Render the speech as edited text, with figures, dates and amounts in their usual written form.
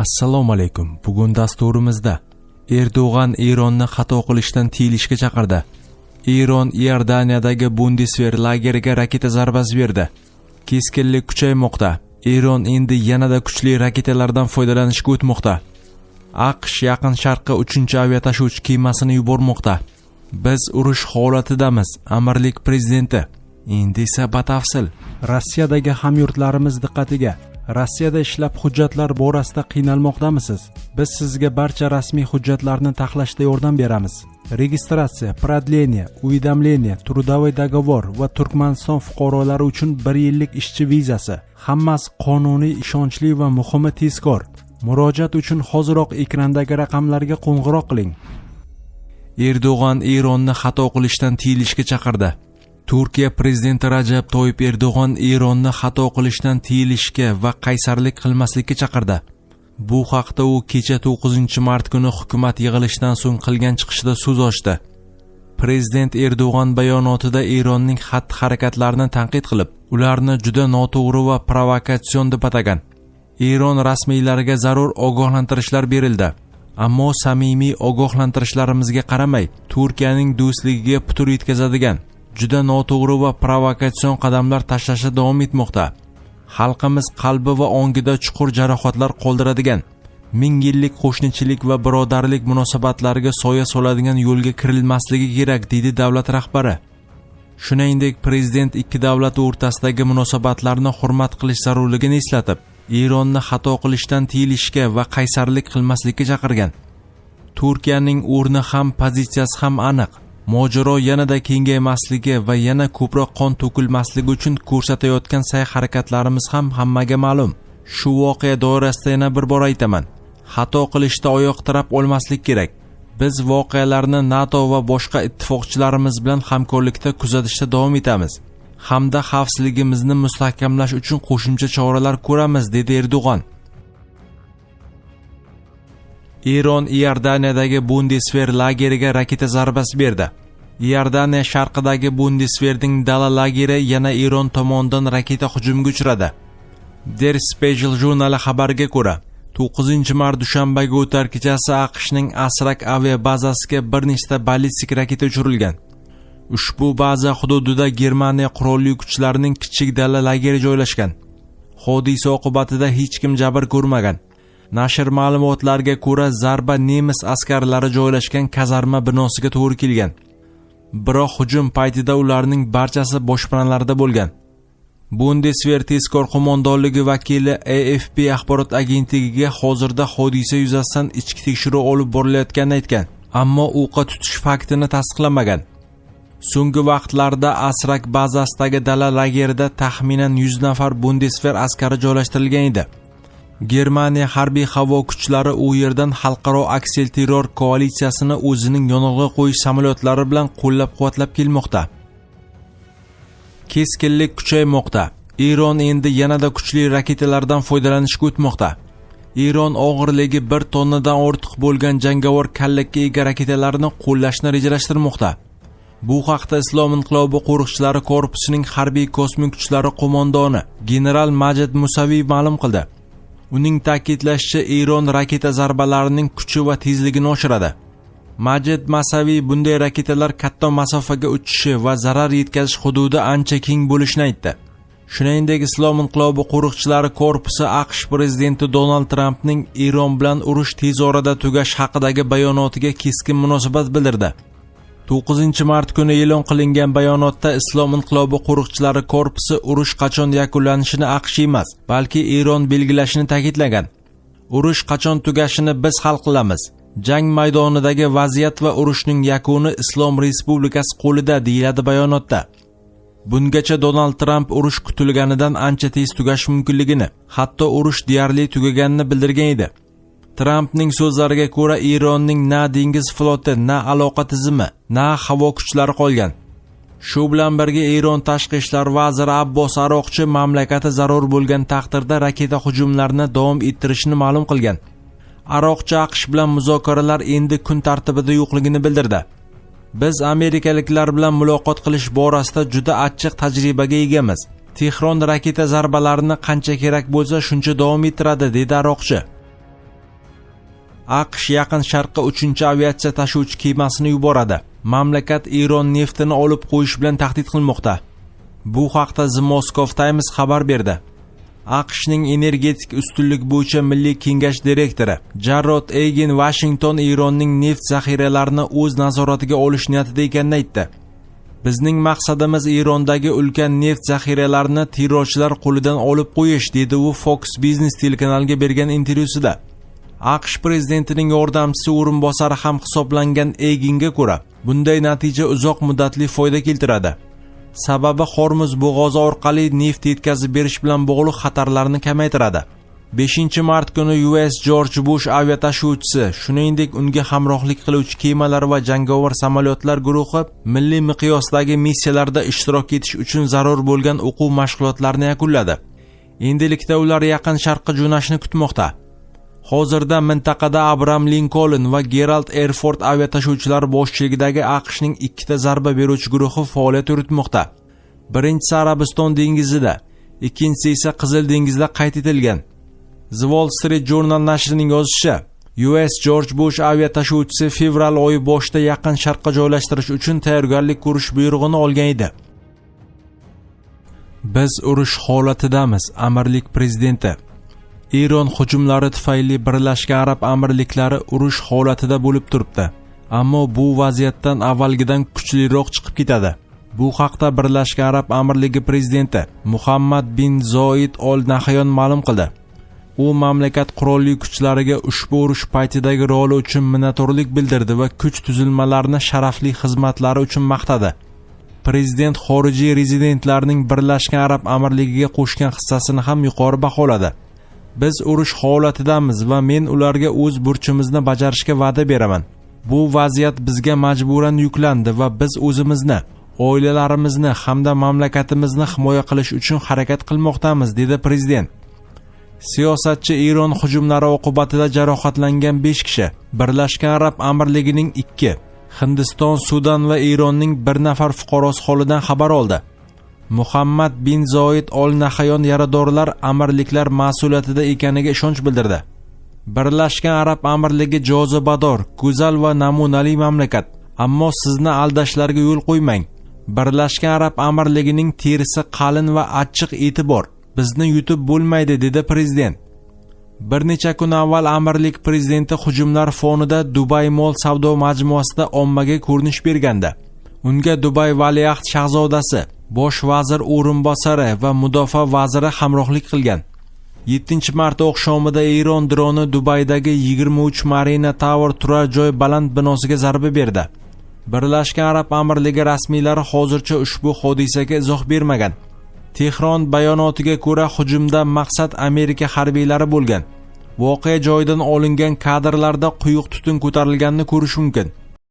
Assalomu alaykum. Bugun dasturimizda Erdo'g'an Ironni xato qilishdan tiyilishga chaqirdi. Eron Iordaniyadagi Bundeswehr lageriga raketa zarbasi berdi. Keskinlik kuchaymoqda. Eron endi yanada kuchli raketalardan foydalanishga o'tmoqda. AQSh Yaqin Sharqqa 3-aviatashuvchi kemasini yubormoqda. Biz urush holatidamiz, amirlik prezidenti. Endi esa batafsil. Rossiyadagi hamyurtlarimiz diqqatiga. Rossiyada ishlab hujjatlar borasida qiynalmoqdamisiz? Biz sizga barcha rasmiy hujjatlarni taxlashda yordam beramiz. Registratsiya, продление, уведомление, трудовой договор va Turkmaniston fuqarolari uchun 1 yillik ishchi vizasi. Hammasi qonuniy, ishonchli va muhimi tezkor. Murojaat uchun hoziroq ekrandagi raqamlarga qo'ng'iroq qiling. Erdo'g'an Ironni xato qilishdan tiyilishga chaqirdi. Turkiya prezidenti Rajab Toyyib Erdo'g'an Ironni xato qilishdan tiyilishga va qaysarlik qilmaslikka chaqirdi. Bu haqda u kecha 9-mart kuni hukumat yig'ilishidan so'ng qilgan chiqishida so'z ochdi. Prezident Erdo'g'an bayonotida Eronning xatti-harakatlarini tanqid qilib, ularni juda noto'g'ri va provokatsion deb atagan. Eron rasmiylariga zarur ogohlantirishlar berildi. Ammo samimiy ogohlantirishlarimizga qaramay, Turkiyaning do'stligiga putur yetkazadigan juda noto'g'ri va provokatsion qadamlar tashlashda davom etmoqda. Xalqimiz qalbi va ongida chuqur jarohatlar qoldiradigan, 1000 yillik qo'shnichilik va birodarlik munosabatlariga soya soladigan yo'lga kirilmasligi kerak, dedi davlat rahbari. Shuningdek, prezident ikki davlat o'rtasidagi munosabatlarni hurmat qilish zarurligini eslatib, Ironni xato qilishdan tiyilishga va qaysarlik qilmaslikka chaqirgan. Turkiyaning o'rni ham, pozitsiyasi ham aniq. Mojaro yanada kengaymasligi va yana ko'proq qon to'kilmasligi uchun ko'rsatayotgan sa'y-harakatlarimiz ham hammaga ma'lum. Shu voqea doirasida yana bir bor aytaman. Xato qilishda oyoq tirab olmaslik kerak. Biz voqealarni NATO va boshqa ittifoqchilarimiz bilan hamkorlikda kuzatishda davom etamiz. Hamda xavfsizligimizni mustahkamlash uchun qo'shimcha choralar ko'ramiz, dedi Erdo'g'an. Eron Iordaniyadagi Bundeswehr lageriga raketa zarbasi berdi. Iordaniya sharqidagi Bundeswehrning dala lageri yana Eron tomonidan raketa hujumiga uchradi. Der Spiegel jurnali xabariga ko'ra, 9-mart dushanbaga o'tar kechasi AQShning Asrak aviabazasiga bir nechta ballistik raketa uchirilgan. Ushbu baza hududida Germaniya qurolli kuchlarining kichik dala lageri joylashgan. Hodisa oqibatida hech kim jabr ko'rmagan. Nashr ma'lumotlariga ko'ra, zarba nemis askarlari joylashgan kazarma binosiga to'g'ri kelgan. Biroq hujum paytida ularning barchasi boshpanalarda bo'lgan. Bundeswehr tezkor qo'mondonligi vakili AFP axborot agentligiga hozirda hodisa yuzasidan ichki tekshiruv olib borilayotganini aytgan, ammo o'qqa tutish faktini tasdiqlamagan. So'nggi vaqtlarda Asrak bazasidagi dala lagerida taxminan 100 nafar Bundeswehr askari joylashtirilgan edi. Germaniya harbiy havo kuchlari u yerdan xalqaro aksilterror koalitsiyasini o'zining yonilg'i qo'yish samolyotlari bilan qo'llab-quvvatlab kelmoqda. Keskinlik kuchaymoqda. Eron endi yanada kuchli raketalardan foydalanishga o'tmoqda. Eron og'irligi 1 tonnadan ortiq bo'lgan jangovar kallakka ega raketalarni qo'llashni rejalashtirmoqda. Bu haqda Islom inqilobi qo'riqchilari korpusining harbiy kosmik kuchlari qo'mondoni general Majid Musaviy ma'lum qildi. Uning ta'kidlashicha, Eron raketa zarbalarining kuchi va tezligini oshiradi. Majid Musaviy bunday raketalar katta masofaga uchishi va zarar yetkazish hududi ancha keng bo'lishini aytdi. Shuningdek, Islom inqilobi qo'riqchilari korpusi AQSh prezidenti Donald Trampning Eron bilan urush tez orada tugash haqidagi bayonotiga keskin munosabat bildirdi. 9-mart kuni e'lon qilingan bayonotda Islom inqilobi qo'riqchilari korpusi urush qachon yakunlanishini AQSh emas, balki Eron belgilashini ta'kidlagan. Urush qachon tugashini biz hal qilamiz. Jang maydonidagi vaziyat va urushning yakuni Islom Respublikasi qo'lida, deyiladi bayonotda. Bungacha Donald Trump urush kutilganidan ancha tez tugashi mumkinligini, hatto urush deyarli tugaganini bildirgan edi. Trumpning so'zlariga ko'ra, Eronning na dengiz floti, na aloqa tizimi, na havo kuchlari qolgan. Shu bilan birga Eron tashqi ishlar vaziri Abbos Aroqchi mamlakati zarur bo'lgan taqdirda raketa hujumlarini davom ettirishini ma'lum qilgan. Aroqchi AQSh bilan muzokaralar endi kun tartibida yo'qligini bildirdi. Biz amerikaliklar bilan muloqot qilish borasida juda achchiq tajribaga egamiz. Tehron raketa zarbalarini qancha kerak bo'lsa shuncha davom ettiradi, dedi Aroqchi. AQSh Yaqin Sharqqa 3-aviatsiya tashuvchi kemasini yuboradi. Mamlakat Eron neftini olib qo'yish bilan tahdid qilmoqda. Bu haqda The Moscow Times xabar berdi. AQShning energetik ustunlik bo'yicha milliy kengash direktori Jarrod Egin Washington Eronning neft zaxiralarini o'z nazoratiga olish niyatida ekanini aytdi. Bizning maqsadimiz Erondagi ulkan neft zaxiralarini terrorchilar qo'lidan olib qo'yish, dedi u Fox Business telekanaliga bergan intervyusida. AQSh prezidentining yordamchisi o'rinbosari ham hisoblangan Eginga ko'ra, bunday natija uzoq muddatli foyda keltiradi. Sababi Hormuz bo'g'ozi orqali neft yetkazib berish bilan bog'liq xatarlarni kamaytiradi. 5-mart kuni US George Bush aviatashuvchisi, shuningdek unga hamrohlik qiluvchi kemalar va jangovar samolyotlar guruhi milliy miqyosdagi missiyalarda ishtirok etish uchun zarur bo'lgan o'quv mashg'ulotlarini yakunladi. Endilikda ular Yaqin Sharqqa jo'nashni kutmoqda. Hozirda mintaqada Abraham Lincoln va Gerald Airford aviatashuvchilar boshchiligidagi AQShning 2 ta zarba beruvchi guruhi faoliyat yuritmoqda. Birinchisi Arabiston dengizida, ikkinchisi esa Qizil dengizda qayd etilgan. The Wall Street Journal nashrining yozishicha, US George Bush aviatashuvchisi fevral oyi boshida Yaqin Sharqqa joylashtirish uchun tayyorgarlik ko'rish buyrug'ini olgan edi. Biz urush holatidamiz, Amirlik prezidenti. Eron hujumlari tufayli Birlashgan Arab Amirliklari urush holatida bo'lib turibdi. Ammo bu vaziyatdan avvalgidan kuchliroq chiqib ketadi. Bu haqda Birlashgan Arab Amirligi prezidenti Muhammad bin Zoid Al Nahyan ma'lum qildi. U mamlakat qurolli kuchlariga ushbu urush paytidagi roli uchun minnatdorlik bildirdi va kuch tuzilmalarini sharafli xizmatlari uchun maqtadi. Prezident xorijiy rezidentlarning Birlashgan Arab Amirligiga qo'shgan hissasini ham yuqori baholadi. Biz urush holatidamiz va men ularga o'z burchimizni bajarishga va'da beraman. Bu vaziyat bizga majburan yuklandi va biz o'zimizni, oilalarimizni hamda mamlakatimizni himoya qilish uchun harakat qilmoqdamiz, dedi prezident. Siyosatchi Eron hujumlari oqibatida jarohatlangan 5 kishi, Birlashgan Arab Amirligining 2, Hindiston, Sudan va Eronning 1 nafar fuqarosi holidan xabar oldi. Muhammad bin Zoid Al Nahyan yaradorlar amirliklar mas'uliyatida ekaniga ishonch bildirdi. Birlashgan Arab Amirligi jozibador, go'zal va namunali mamlakat, ammo sizni aldashlarga yo'l qo'ymang. Birlashgan Arab Amirligining terisi qalin va achchiq eti bor. Bizni yutib bo'lmaydi, dedi prezident. Bir necha kun avval amirlik prezidenti hujumlar fonida Dubai Mall savdo majmuasida ommaga ko'rinish berganda, unga Dubai valiahd shahzodasi, bosh vazir o'rinbosari va mudofaa vaziri hamrohlik qilgan. 7-mart oqshomida Eron droni Dubaydagi 23 Marina Tower turar joy baland binosiga zarba berdi. Birlashgan Arab Amirligi rasmiylari hozircha ushbu hodisaga izoh bermagan. Tehron bayonotiga ko'ra hujumda maqsad Amerika harbiylari bo'lgan. Voqea joyidan olingan kadrlarda quyuq tutun ko'tarilganini ko'rish mumkin.